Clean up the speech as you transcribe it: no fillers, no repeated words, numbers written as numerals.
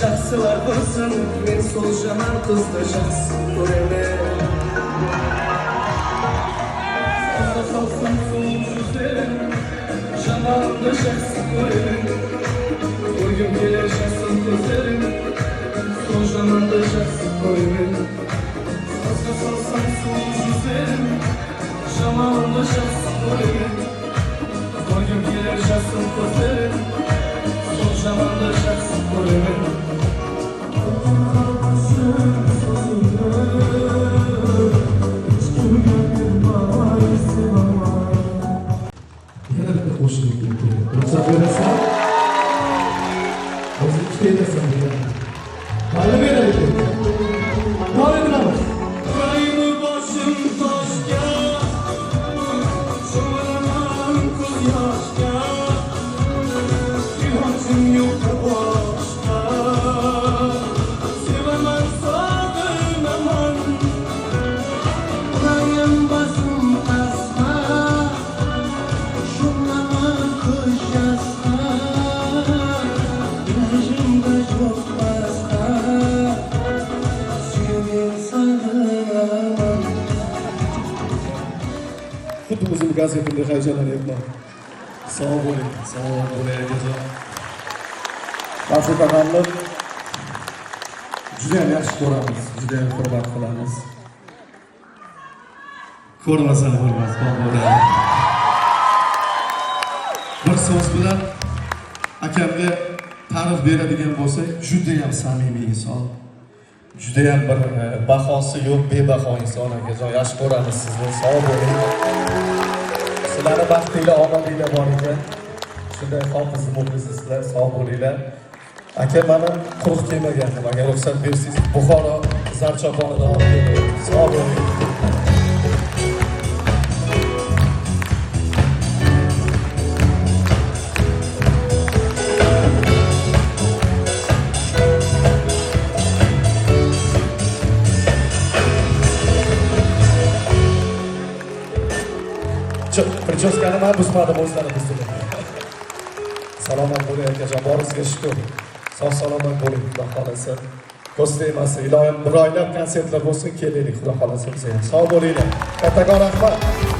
shaxsilar bo'lsin, men so'lshaman qizda shaxs ko'raman. Solsam so'zim, shamolda shaxs ko'raman. Ko'rgim kelar shaxsim ko'zlarim, so'lshamanda shaxs ko'raman. Solsam so'zim, shamolda shaxs ko'raman. Ko'rgim kelar shaxsim ko'zlarim, so'lshamanda shaxs ko'raman. Xuddi o'zim gazetimda hayajonlanyapman. Sog' bo'ling, akajon. Maqsud akamni juda ham yaxshi ko'ramiz, juda ham hurmat qilamiz. Ko'rmasa bo'lmas, bo'ladi. Bir so'z bilan akamga ta'rif beradigan bo'lsak, juda ham samimiy inson. Juda ham bir bahosi yo'q, bebaho inson akajon. Yaxshi ko'ramiz sizni. Sog' bo'ling. Sizlarning baxtinglar, omadinglar bor ekan. Shunday hofiz muxlislar, sog' bo'linglar. Aka meni quruq kelmagandim. Agar ruxsat bersangiz, Buxoro Zarchaqonidan olib kelaman. Sog' bo'ling. Prichoskani men buzmadim, o'zlari buzdilar. Salomat bo'ling akajon, boringizga shukr. Sog' salomat bo'ling, Xudo xolasa. Ko'z tegmasin, iloyim bir oylab konsertlar bo'lsin, kelaylik, Xudo xolasa bizga. Sog' bo'linglar. Kattakon rahmat.